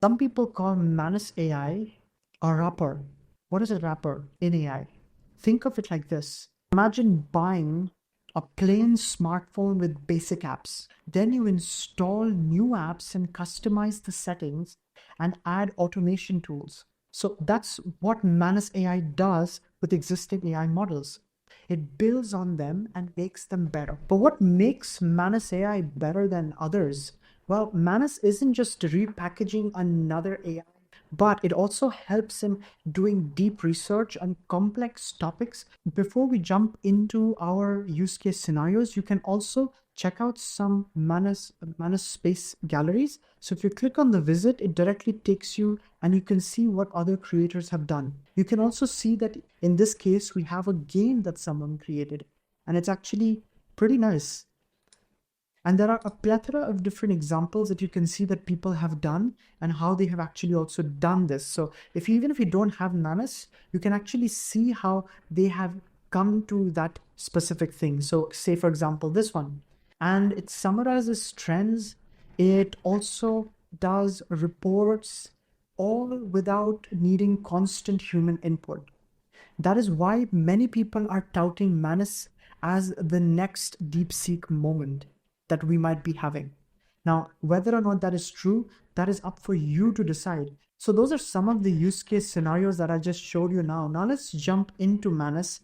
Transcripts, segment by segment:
Some people call Manus AI a wrapper. What is a wrapper in AI? Think of it like this. Imagine buying a plain smartphone with basic apps. Then you install new apps and customize the settings and add automation tools. So that's what Manus AI does with existing AI models. It builds on them and makes them better. But what makes Manus AI better than others? Well, Manus isn't just repackaging another AI, but it also helps in doing deep research on complex topics. Before we jump into our use case scenarios, you can also check out some Manus Space galleries. So if you click on the visit, it directly takes you and you can see what other creators have done. You can also see that in this case, we have a game that someone created, and it's actually pretty nice. And there are a plethora of different examples that you can see that people have done and how they have actually also done this. So even if you don't have Manus, you can actually see how they have come to that specific thing. So say, for example, this one, and it summarizes trends. It also does reports, all without needing constant human input. That is why many people are touting Manus as the next DeepSeek moment that we might be having. Now, whether or not that is true, that is up for you to decide. So those are some of the use case scenarios that I just showed you now. Now let's jump into Manus.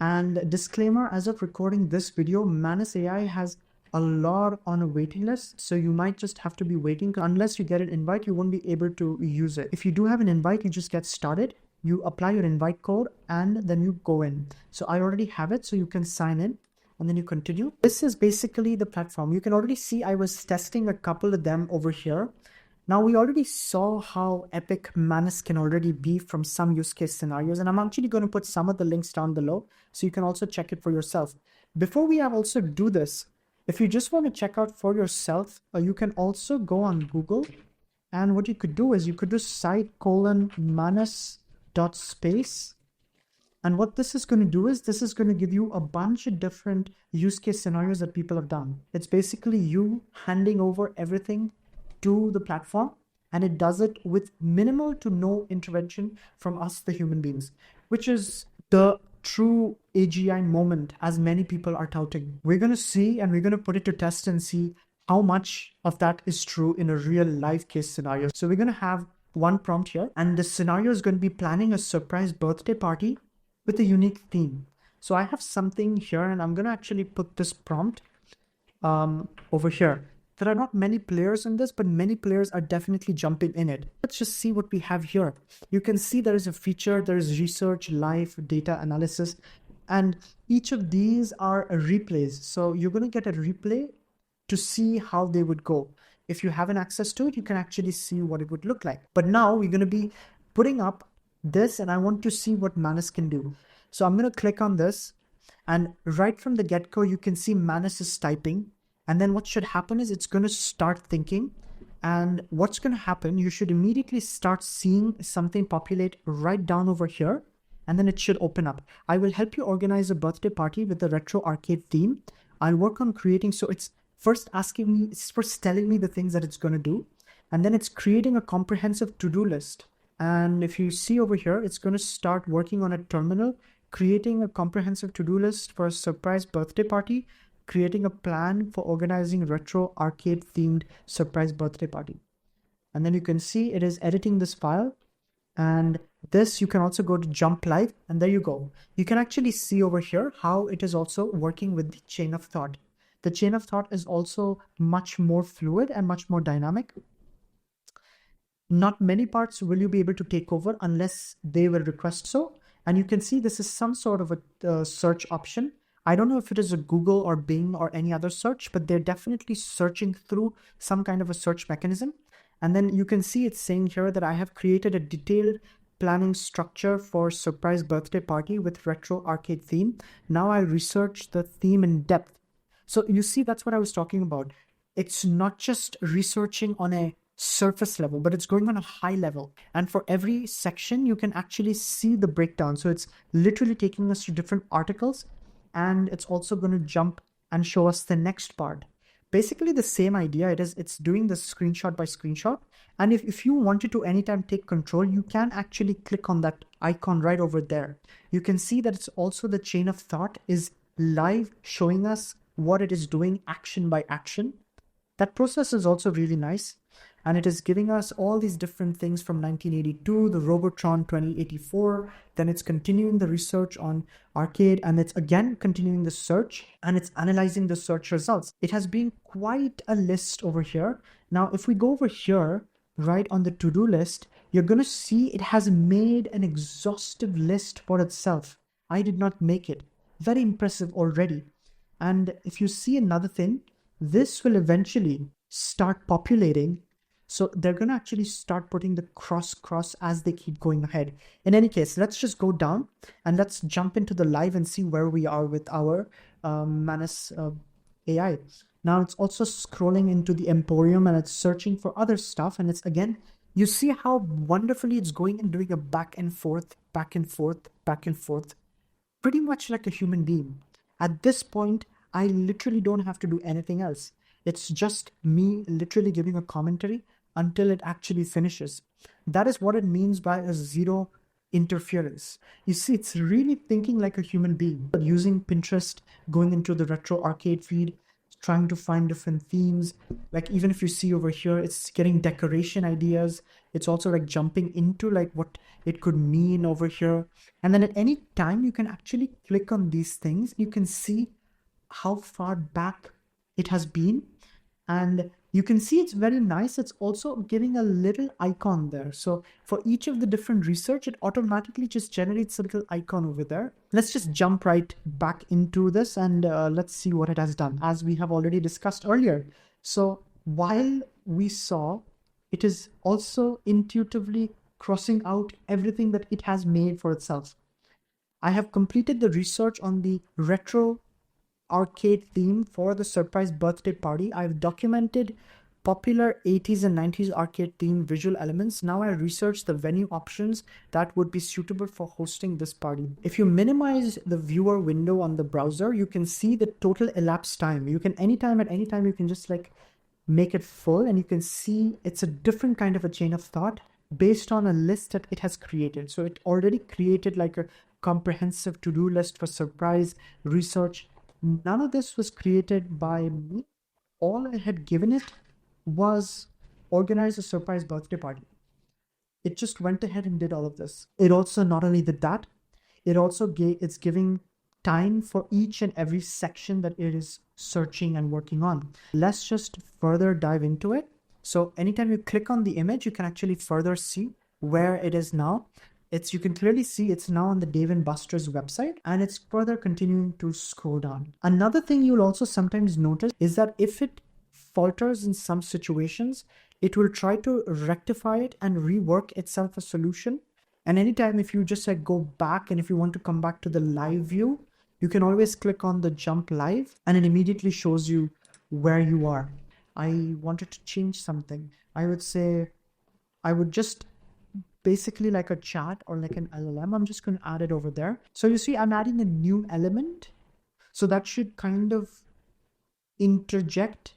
And disclaimer, as of recording this video, Manus AI has a lot on a waiting list. So you might just have to be waiting. Unless you get an invite, you won't be able to use it. If you do have an invite, you just get started. You apply your invite code and then you go in. So I already have it, so you can sign in and then you continue. This is basically the platform. You can already see I was testing a couple of them over here. Now we already saw how epic Manus can already be from some use case scenarios, and I'm actually going to put some of the links down below so you can also check it for yourself. Before we also do this, if you just want to check out for yourself, you can also go on Google, and what you could do is you could do site:/manus.space. And what this is going to do is this is going to give you a bunch of different use case scenarios that people have done. It's basically you handing over everything to the platform, and it does it with minimal to no intervention from us, the human beings, which is the true AGI moment, as many people are touting. We're going to see, and we're going to put it to test and see how much of that is true in a real life case scenario. So we're going to have one prompt here, and the scenario is going to be planning a surprise birthday party with a unique theme. So I have something here, and I'm going to actually put this prompt over here. There are not many players in this, but many players are definitely jumping in it. Let's just see what we have here. You can see there is a feature, there is research, live, data analysis, and each of these are replays. So you're going to get a replay to see how they would go. If you haven't access to it, you can actually see what it would look like. But now we're going to be putting up this, and I want to see what Manus can do. So I'm going to click on this, and right from the get-go, you can see Manus is typing. And then what should happen is it's going to start thinking. And what's going to happen, you should immediately start seeing something populate right down over here. And then it should open up. I will help you organize a birthday party with the retro arcade theme. I'll work on creating. So it's first asking me, it's first telling me the things that it's going to do. And then it's creating a comprehensive to-do list. And if you see over here, it's going to start working on a terminal, creating a comprehensive to-do list for a surprise birthday party, creating a plan for organizing retro arcade themed surprise birthday party. And then you can see it is editing this file, and this you can also go to jump live, and there you go. You can actually see over here how it is also working with the chain of thought. The chain of thought is also much more fluid and much more dynamic. Not many parts will you be able to take over unless they will request so. And you can see this is some sort of a search option. I don't know if it is a Google or Bing or any other search, but they're definitely searching through some kind of a search mechanism. And then you can see it's saying here that I have created a detailed planning structure for surprise birthday party with retro arcade theme. Now I'll research the theme in depth. So you see, that's what I was talking about. It's not just researching on a surface level, but it's going on a high level. And for every section, you can actually see the breakdown. So it's literally taking us to different articles, and it's also going to jump and show us the next part. Basically the same idea. It's doing the screenshot by screenshot. And if you wanted to anytime take control, you can actually click on that icon right over there. You can see that it's also the chain of thought is live, showing us what it is doing action by action. That process is also really nice. And it is giving us all these different things from 1982, the Robotron 2084. Then it's continuing the research on arcade, and it's again continuing the search, and it's analyzing the search results. It has been quite a list over here. Now, if we go over here, right on the to-do list, you're going to see it has made an exhaustive list for itself. I did not make it. Very impressive already. And if you see another thing, this will eventually start populating. So they're going to actually start putting the cross as they keep going ahead. In any case, let's just go down and let's jump into the live and see where we are with our Manus AI. Now it's also scrolling into the Emporium and it's searching for other stuff. And it's again, you see how wonderfully it's going and doing a back and forth, back and forth, back and forth, pretty much like a human being. At this point, I literally don't have to do anything else. It's just me literally giving a commentary until it actually finishes. That is what it means by a zero interference. You see, it's really thinking like a human being, using Pinterest, going into the retro arcade feed, trying to find different themes. Like even if you see over here, it's getting decoration ideas. It's also like jumping into like what it could mean over here. And then at any time you can actually click on these things. You can see how far back it has been. And you can see it's very nice. It's also giving a little icon there. So for each of the different research, it automatically just generates a little icon over there. Let's just jump right back into this and let's see what it has done, as we have already discussed earlier. So while we saw, it is also intuitively crossing out everything that it has made for itself. I have completed the research on the retro arcade theme for the surprise birthday party. I've documented popular 80s and 90s arcade theme visual elements. Now I researched the venue options that would be suitable for hosting this party. If you minimize the viewer window on the browser, you can see the total elapsed time. You can at any time, you can just like make it full, and you can see it's a different kind of a chain of thought based on a list that it has created. So it already created like a comprehensive to-do list for surprise research. None of this was created by me. All I had given it was organize a surprise birthday party. It just went ahead and did all of this. It also not only did that, it's giving time for each and every section that it is searching and working on. Let's just further dive into it. So anytime you click on the image, you can actually further see where it is now. You can clearly see it's now on the Dave & Buster's website, and it's further continuing to scroll down. Another thing you'll also sometimes notice is that if it falters in some situations, it will try to rectify it and rework itself a solution. And anytime if you just like go back, and if you want to come back to the live view, you can always click on the jump live and it immediately shows you where you are. I wanted to change something. I would say I would just basically like a chat or like an LLM. I'm just going to add it over there. So you see, I'm adding a new element. So that should kind of interject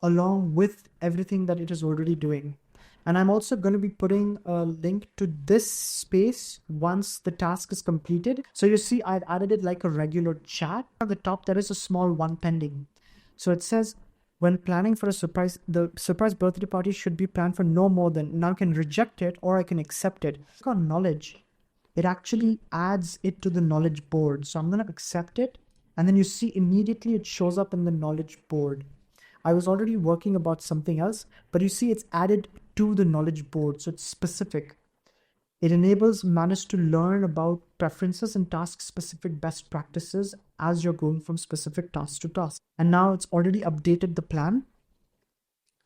along with everything that it is already doing. And I'm also going to be putting a link to this space once the task is completed. So you see, I've added it like a regular chat. At the top, there is a small one pending. So it says, when planning for a surprise, the surprise birthday party should be planned for no more than, now I can reject it or I can accept it. Click on knowledge. It actually adds it to the knowledge board. So I'm going to accept it. And then you see immediately it shows up in the knowledge board. I was already working about something else, but you see it's added to the knowledge board. So it's specific. It enables Manus to learn about preferences and task-specific best practices as you're going from specific task to task. And now it's already updated the plan.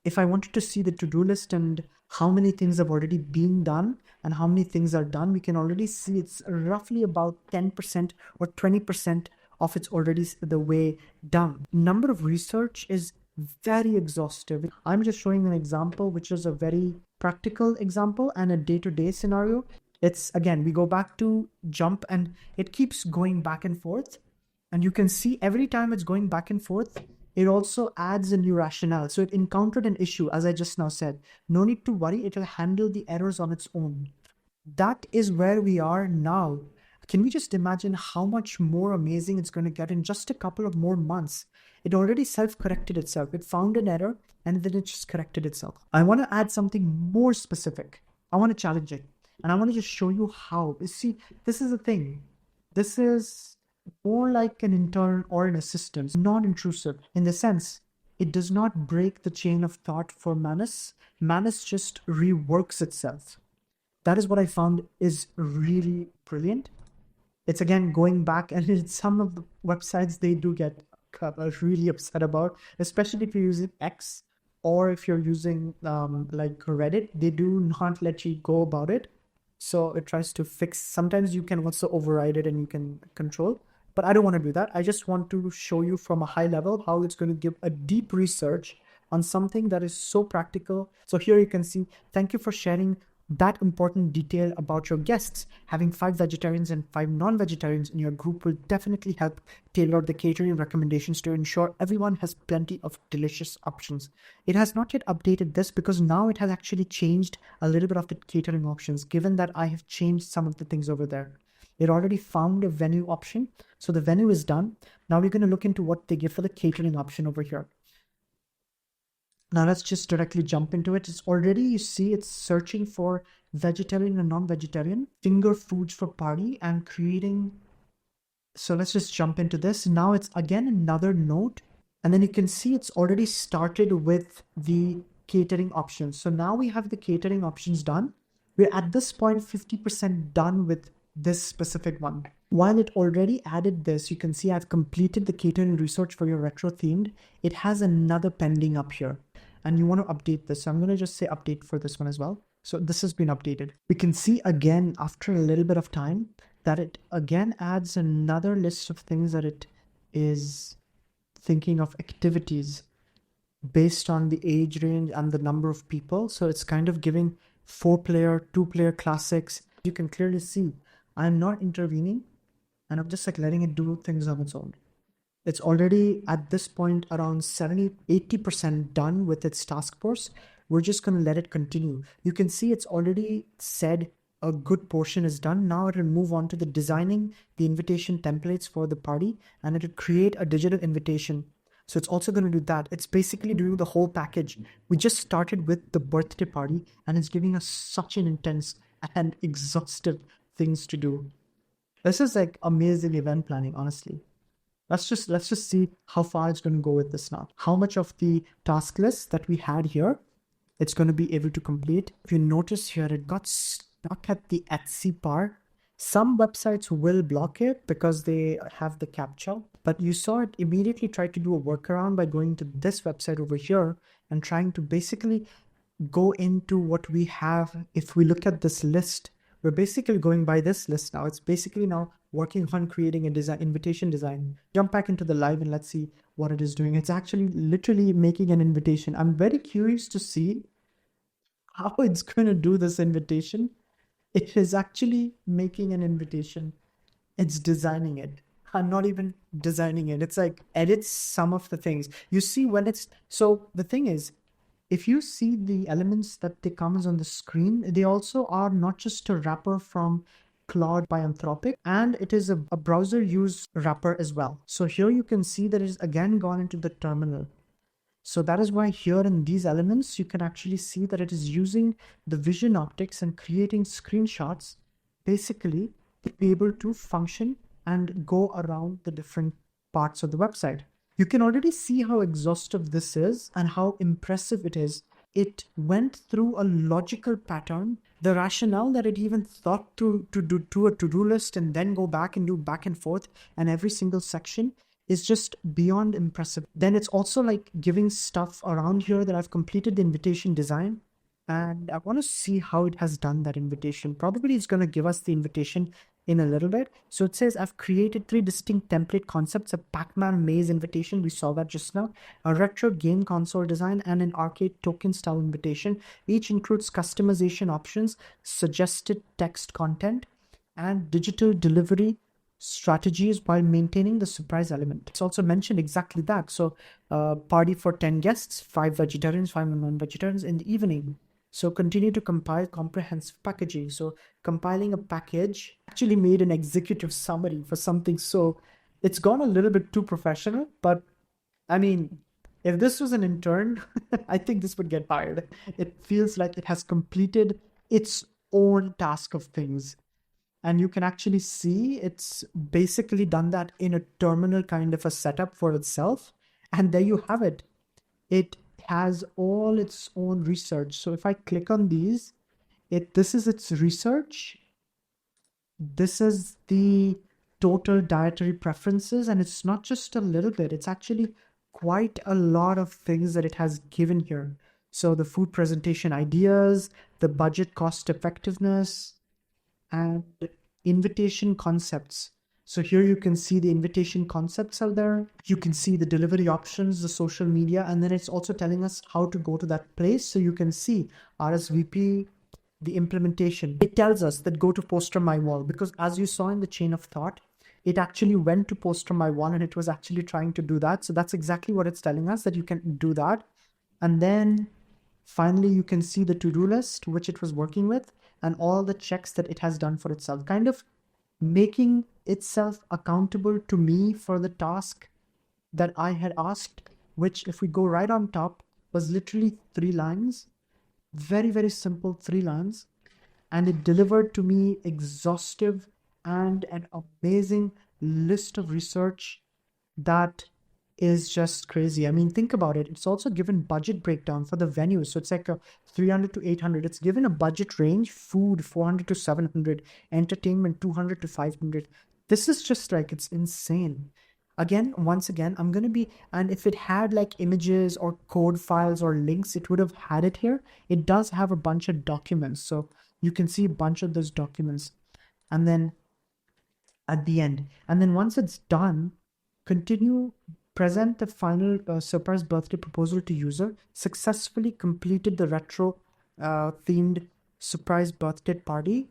If I wanted to see the to-do list and how many things have already been done and how many things are done, we can already see it's roughly about 10% or 20% of it's already the way done. Number of research is very exhaustive. I'm just showing an example, which is a very practical example and a day-to-day scenario. It's again, we go back to jump and it keeps going back and forth. And you can see every time it's going back and forth, It also adds a new rationale. So it encountered an issue, as I just now said. No need to worry, it will handle the errors on its own. That is where we are now. Can we just imagine how much more amazing it's going to get in just a couple of more months? It already self-corrected itself. It found an error and then it just corrected itself. I want to add something more specific. I want to challenge it. And I want to just show you how. You see, this is the thing. This is more like an intern or an assistant, non-intrusive in the sense it does not break the chain of thought for Manus. Manus just reworks itself. That is what I found is really brilliant. It's again going back, and it's some of the websites they do get really upset about, especially if you're using X or if you're using like Reddit. They do not let you go about it. So it tries to fix. Sometimes you can also override it and you can control. But I don't want to do that. I just want to show you from a high level how it's going to give a deep research on something that is so practical. So here you can see, thank you for sharing that important detail about your guests. Having 5 vegetarians and 5 non-vegetarians in your group will definitely help tailor the catering recommendations to ensure everyone has plenty of delicious options. It has not yet updated this because now it has actually changed a little bit of the catering options, given that I have changed some of the things over there. It already found a venue option. So the venue is done. Now we're going to look into what they give for the catering option over here. Now let's just directly jump into it. It's already, you see, it's searching for vegetarian and non-vegetarian, finger foods for party, and creating. So let's just jump into this. Now it's again another note. And then you can see it's already started with the catering options. So now we have the catering options done. We're at this point 50% done with this specific one. While it already added this, you can see I've completed the catering research for your retro themed. It has another pending up here. And you want to update this. So I'm going to just say update for this one as well. So this has been updated. We can see again after a little bit of time that it again adds another list of things that it is thinking of activities based on the age range and the number of people. So it's kind of giving 4-player, 2-player classics. You can clearly see I'm not intervening and I'm just like letting it do things on its own. It's already at this point around 80% done with its task force. We're just going to let it continue. You can see it's already said a good portion is done. Now it will move on to the designing the invitation templates for the party, and it will create a digital invitation. So it's also going to do that. It's basically doing the whole package. We just started with the birthday party and it's giving us such an intense and exhaustive things to do. This is like amazing event planning, honestly. Let's just see how far it's going to go with this now. How much of the task list that we had here, it's going to be able to complete. If you notice here, it got stuck at the Etsy part. Some websites will block it because they have the captcha, but you saw it immediately try to do a workaround by going to this website over here and trying to basically go into what we have. If we look at this list, we're basically going by this list now. It's basically now working on creating a design, invitation design. Jump back into the live and let's see what it is doing. It's actually literally making an invitation. I'm very curious to see how it's going to do this invitation. It is actually making an invitation. It's designing it. I'm not even designing it. It's like edits some of the things. You see when it's, so the thing is, if you see the elements that they come on the screen, they also are not just a wrapper from Claude by Anthropic, and it is a browser use wrapper as well. So here you can see that it is again gone into the terminal. So that is why here in these elements, you can actually see that it is using the vision optics and creating screenshots, basically to be able to function and go around the different parts of the website. You can already see how exhaustive this is and how impressive it is. It went through a logical pattern. The rationale that it even thought to do a to-do list and then go back and do back and forth and every single section is just beyond impressive. Then it's also like giving stuff around here that I've completed the invitation design. And I want to see how it has done that invitation. Probably it's going to give us the invitation in a little bit. So it says I've created 3 distinct template concepts: a Pac-Man maze invitation, we saw that just now, a retro game console design, and an arcade token style invitation. Each includes customization options, suggested text content, and digital delivery strategies while maintaining the surprise element. It's also mentioned exactly that. So party for 10 guests, 5 vegetarians, 5 non-vegetarians in the evening. So continue to compile comprehensive packaging. So compiling a package actually made an executive summary for something. So it's gone a little bit too professional, but I mean, if this was an intern, I think this would get hired. It feels like it has completed its own task of things. And you can actually see it's basically done that in a terminal kind of a setup for itself. And there you have it. It has all its own research. So if I click on these, this is its research. This is the total dietary preferences, and it's not just a little bit, it's actually quite a lot of things that it has given here. So the food presentation ideas, the budget cost effectiveness, and invitation concepts. So here you can see the invitation concepts are there. You can see the delivery options, the social media, and then it's also telling us how to go to that place. So you can see RSVP, the implementation. It tells us that go to poster my wall, because as you saw in the chain of thought, it actually went to poster my wall and it was actually trying to do that. So that's exactly what it's telling us, that you can do that. And then finally, you can see the to-do list, which it was working with, and all the checks that it has done for itself, kind of making itself accountable to me for the task that I had asked, which, if we go right on top, was literally 3 lines. Very, very simple 3 lines. And it delivered to me exhaustive and an amazing list of research that is just crazy. I mean, think about it. It's also given budget breakdown for the venue. So it's like a 300 to 800. It's given a budget range, food 400 to 700, entertainment 200 to 500. This is just like, it's insane. Again, once again, I'm going to be, and if it had like images or code files or links, it would have had it here. It does have a bunch of documents. So you can see a bunch of those documents. And then at the end, and then once it's done, continue, present the final surprise birthday proposal to user, successfully completed the retro themed surprise birthday party.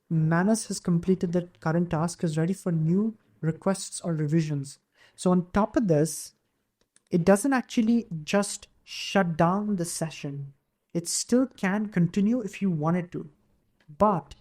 Manus has completed the current task, is ready for new requests or revisions. So on top of this, it doesn't actually just shut down the session. It still can continue if you wanted to, but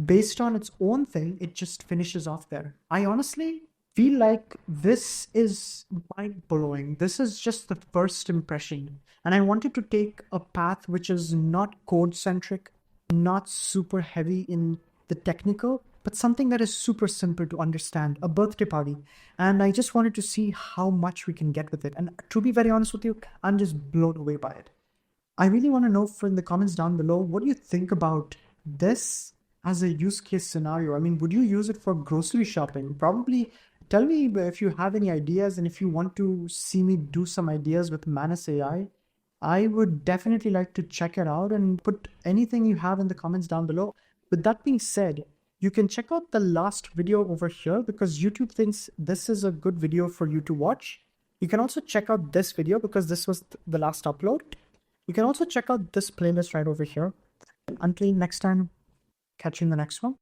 based on its own thing, it just finishes off there. I honestly feel like this is mind-blowing. This is just the first impression. And I wanted to take a path which is not code-centric, not super heavy in the technical, but something that is super simple to understand, a birthday party. And I just wanted to see how much we can get with it. And to be very honest with you, I'm just blown away by it. I really want to know from the comments down below, what do you think about this as a use case scenario? I mean, would you use it for grocery shopping? Probably. Tell me if you have any ideas, and if you want to see me do some ideas with Manus AI, I would definitely like to check it out, and put anything you have in the comments down below. With that being said, you can check out the last video over here, because YouTube thinks this is a good video for you to watch. You can also check out this video because this was the last upload. You can also check out this playlist right over here. Until next time, catch you in the next one.